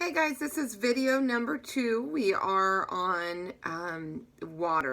Hey guys, this is video number 2. We are on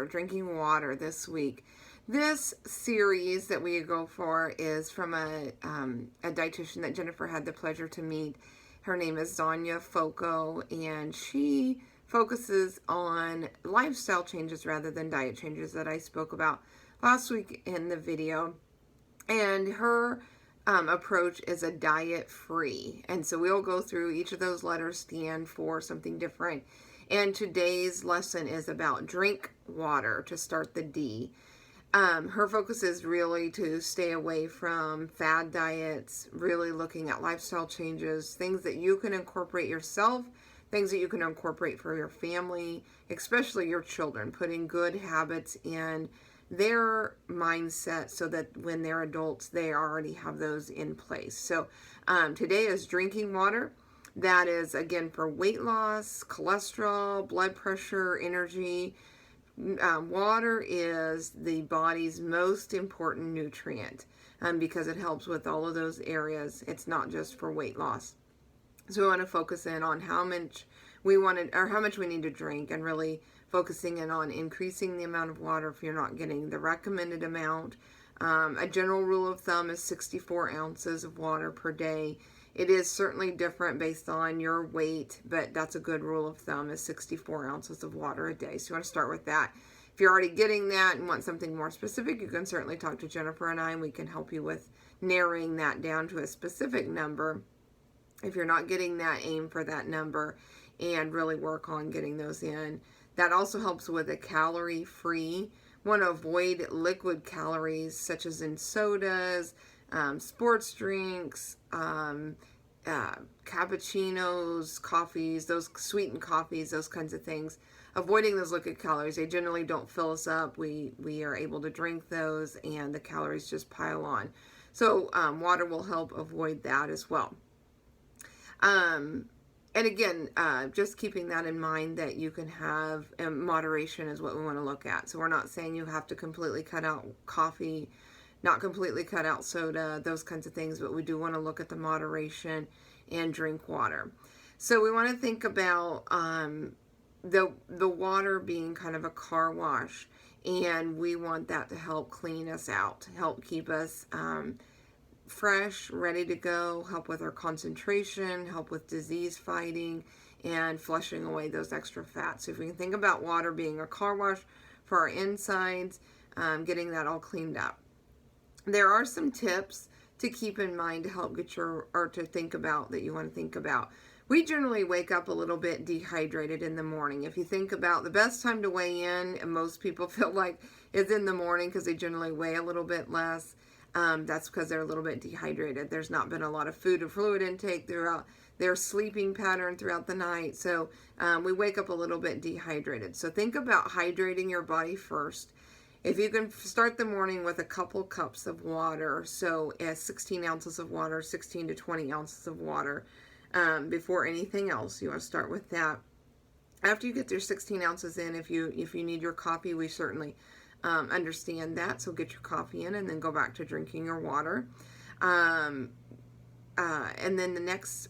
drinking water this week. This series that we go for is from a dietitian that Jennifer had the pleasure to meet. Her name is Zanya Foco, and she focuses on lifestyle changes rather than diet changes that I spoke about last week in the video. And her approach is a diet free. And so we'll go through each of those letters stand for something different. And today's lesson is about drink water to start the D. Her focus is really to stay away from fad diets, really looking at lifestyle changes, things that you can incorporate yourself, things that you can incorporate for your family, especially your children, putting good habits in their mindset so that when they're adults, they already have those in place. So today is drinking water. That is, again, for weight loss, cholesterol, blood pressure, energy. Water is the body's most important nutrient because it helps with all of those areas. It's not just for weight loss. So we want to focus in on how much we need to drink, and really focusing in on increasing the amount of water if you're not getting the recommended amount. A general rule of thumb is 64 ounces of water per day. It is certainly different based on your weight, but that's a good rule of thumb, is 64 ounces of water a day. So you want to start with that. If you're already getting that and want something more specific, you can certainly talk to Jennifer and I, and we can help you with narrowing that down to a specific number. If you're not getting that, aim for that number and really work on getting those in. That also helps with a calorie-free. Want to avoid liquid calories such as in sodas, sports drinks, cappuccinos, coffees, those sweetened coffees, those kinds of things. Avoiding those liquid calories. They generally don't fill us up. We are able to drink those and the calories just pile on. So water will help avoid that as well. And again, just keeping that in mind, that you can have moderation is what we want to look at. So we're not saying you have to completely cut out coffee, not completely cut out soda, those kinds of things, but we do want to look at the moderation and drink water. So we want to think about the water being kind of a car wash, and we want that to help clean us out, help keep us fresh, ready to go, help with our concentration, help with disease fighting, and flushing away those extra fats. So if we can think about water being a car wash for our insides, getting that all cleaned up. There are some tips to keep in mind to help get to think about that you want to think about. We generally wake up a little bit dehydrated in the morning. If you think about the best time to weigh in, and most people feel like is in the morning because they generally weigh a little bit less. That's because they're a little bit dehydrated. There's not been a lot of food or fluid intake throughout their sleeping pattern throughout the night. So we wake up a little bit dehydrated. So think about hydrating your body first. If you can start the morning with a couple cups of water, so 16 ounces of water, 16 to 20 ounces of water before anything else, you want to start with that. After you get your 16 ounces in, if you need your coffee, we certainly understand that. So get your coffee in and then go back to drinking your water. And then the next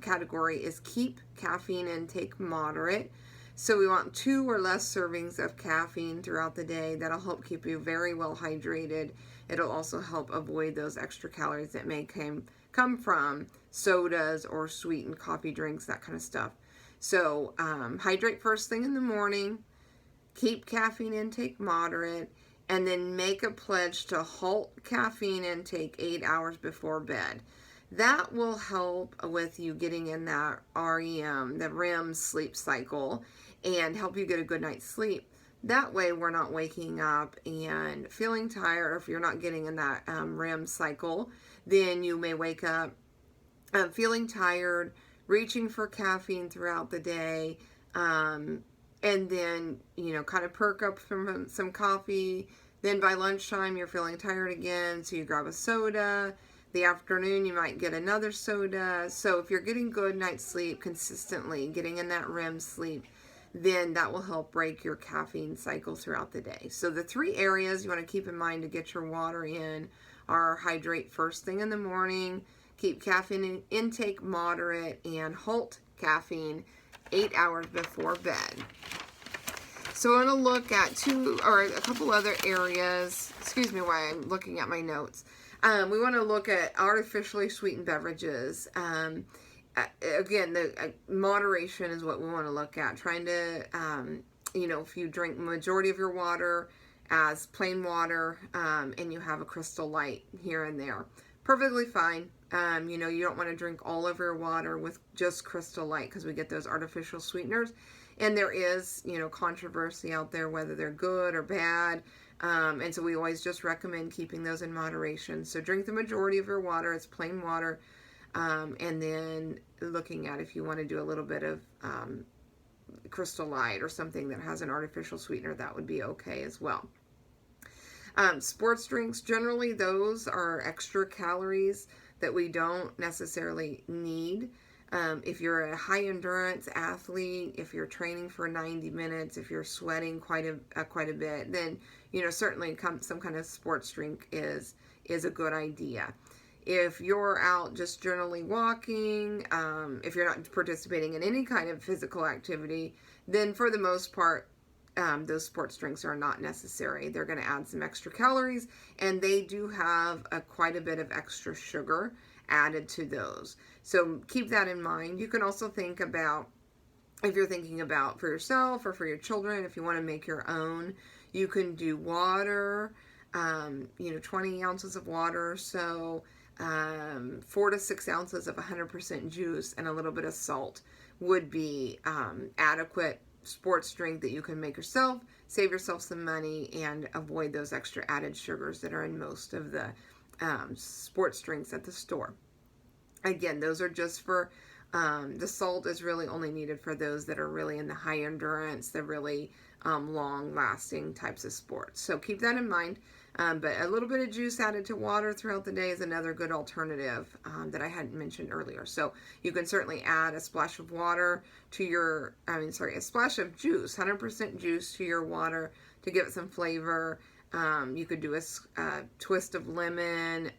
category is keep caffeine intake moderate. So we want 2 or less servings of caffeine throughout the day. That'll help keep you very well hydrated. It'll also help avoid those extra calories that may come from sodas or sweetened coffee drinks, that kind of stuff. So hydrate first thing in the morning, keep caffeine intake moderate, and then make a pledge to halt caffeine intake 8 hours before bed. That will help with you getting in that REM, the REM sleep cycle, and help you get a good night's sleep. That way we're not waking up and feeling tired. Or if you're not getting in that REM cycle, then you may wake up feeling tired, reaching for caffeine throughout the day, and then, kind of perk up from some coffee. Then by lunchtime, you're feeling tired again, so you grab a soda. The afternoon, you might get another soda. So if you're getting good night's sleep consistently, getting in that REM sleep, then that will help break your caffeine cycle throughout the day. So the 3 areas you want to keep in mind to get your water in are hydrate first thing in the morning, Keep caffeine intake moderate and halt caffeine 8 hours before bed. So I want to look at a couple other areas. Excuse me while I'm looking at my notes. We want to look at artificially sweetened beverages. Again, the moderation is what we want to look at. Trying to, if you drink the majority of your water as plain water, and you have a Crystal Light here and there, perfectly fine. You don't want to drink all of your water with just Crystal Light because we get those artificial sweeteners. And there is, controversy out there whether they're good or bad. And so we always just recommend keeping those in moderation. So drink the majority of your water as plain water. And then looking at if you want to do a little bit of Crystal Light or something that has an artificial sweetener, that would be okay as well. Sports drinks, generally those are extra calories that we don't necessarily need. If you're a high endurance athlete, if you're training for 90 minutes, if you're sweating quite a bit, then certainly some kind of sports drink is a good idea. If you're out just generally walking, if you're not participating in any kind of physical activity, then for the most part, those sports drinks are not necessary. They're going to add some extra calories, and they do have quite a bit of extra sugar added to those. So keep that in mind. You can also think about, if you're thinking about for yourself or for your children, if you want to make your own, you can do water, 20 ounces of water, so 4 to 6 ounces of 100% juice and a little bit of salt would be adequate sports drink that you can make yourself, save yourself some money, and avoid those extra added sugars that are in most of the sports drinks at the store. Again, those are just for, the salt is really only needed for those that are really in the high endurance, the really long-lasting types of sports. So keep that in mind. But a little bit of juice added to water throughout the day is another good alternative that I hadn't mentioned earlier. So you can certainly add a splash of water to a splash of juice, 100% juice to your water to give it some flavor. You could do a twist of lemon,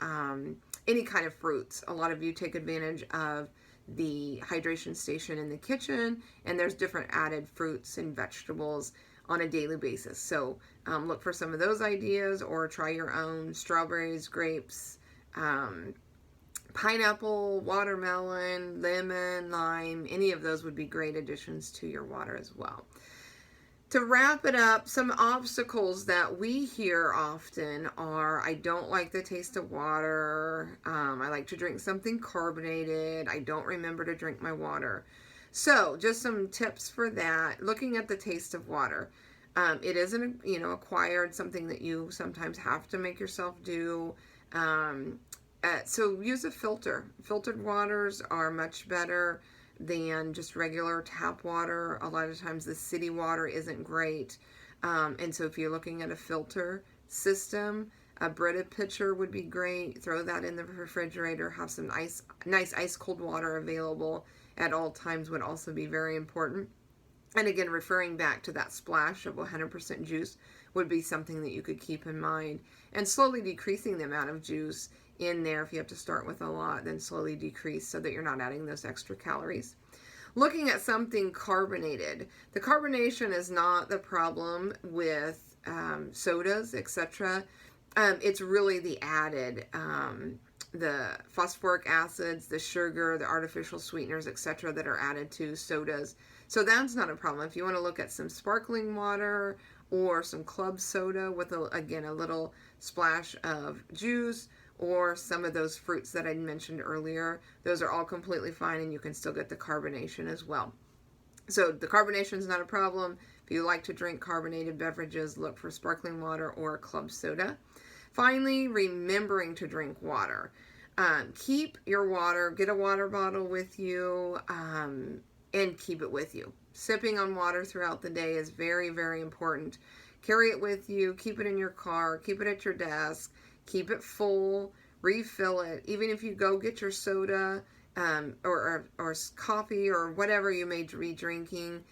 any kind of fruits. A lot of you take advantage of the hydration station in the kitchen, and there's different added fruits and vegetables on a daily basis. So look for some of those ideas, or try your own. Strawberries, grapes, pineapple, watermelon, lemon, lime, any of those would be great additions to your water as well. To wrap it up, some obstacles that we hear often are, I don't like the taste of water, I like to drink something carbonated, I don't remember to drink my water. So just some tips for that. Looking at the taste of water. It isn't, acquired, something that you sometimes have to make yourself do. So use a filter. Filtered waters are much better than just regular tap water. A lot of times the city water isn't great. And so if you're looking at a filter system, a Brita pitcher would be great. Throw that in the refrigerator. Have some nice ice cold water available at all times would also be very important. And again, referring back to that splash of 100% juice would be something that you could keep in mind. And slowly decreasing the amount of juice in there. If you have to start with a lot, then slowly decrease so that you're not adding those extra calories. Looking at something carbonated. The carbonation is not the problem with sodas, etc. It's really the added, the phosphoric acids, the sugar, the artificial sweeteners, etc. that are added to sodas. So that's not a problem. If you want to look at some sparkling water or some club soda with, again, a little splash of juice, or some of those fruits that I mentioned earlier, those are all completely fine, and you can still get the carbonation as well. So the carbonation is not a problem. If you like to drink carbonated beverages, look for sparkling water or club soda. Finally, remembering to drink water. Keep your water, get a water bottle with you, and keep it with you. Sipping on water throughout the day is very, very important. Carry it with you, keep it in your car, keep it at your desk, keep it full, refill it. Even if you go get your soda or coffee or whatever you may be drinking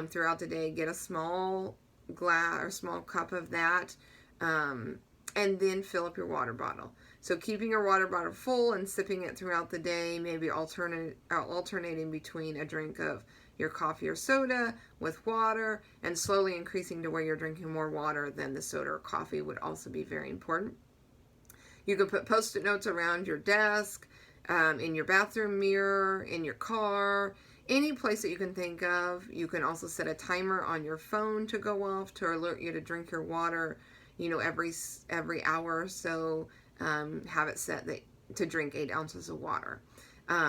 throughout the day, get a small glass or small cup of that, and then fill up your water bottle. So keeping your water bottle full and sipping it throughout the day, maybe alternating between a drink of your coffee or soda with water, and slowly increasing to where you're drinking more water than the soda or coffee would also be very important. You can put Post-it notes around your desk, in your bathroom mirror, in your car, any place that you can think of. You can also set a timer on your phone to go off to alert you to drink your water, every hour or so. Have it set to drink 8 ounces of water.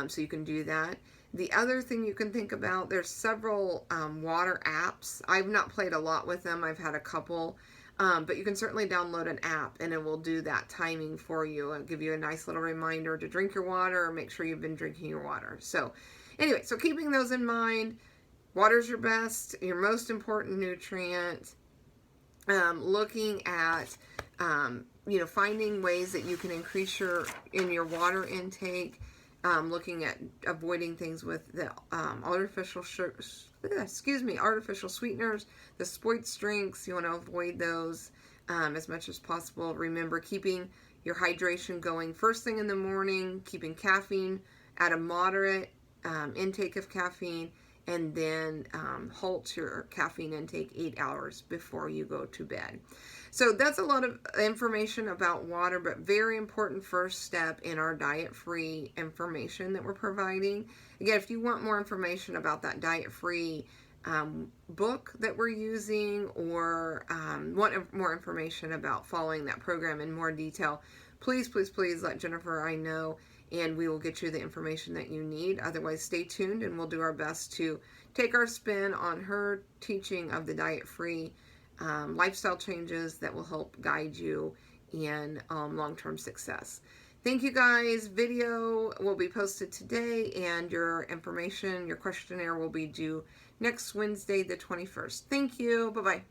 So you can do that. The other thing you can think about, there's several water apps. I've not played a lot with them. I've had a couple. But you can certainly download an app and it will do that timing for you. It'll give you a nice little reminder to drink your water or make sure you've been drinking your water. So anyway, so keeping those in mind, water's your most important nutrient. Looking at, finding ways that you can increase your water intake. Looking at avoiding things with the artificial sweeteners, the sports drinks. You want to avoid those as much as possible. Remember, keeping your hydration going first thing in the morning, keeping caffeine at a moderate intake of caffeine, and then halt your caffeine intake 8 hours before you go to bed. So that's a lot of information about water, but very important first step in our diet-free information that we're providing. Again, if you want more information about that diet-free book that we're using, or want more information about following that program in more detail, please let Jennifer or I know, and we will get you the information that you need. Otherwise, stay tuned and we'll do our best to take our spin on her teaching of the diet-free lifestyle changes that will help guide you in long-term success. Thank you guys. Video will be posted today, and your information, your questionnaire will be due next Wednesday, the 21st. Thank you. Bye-bye.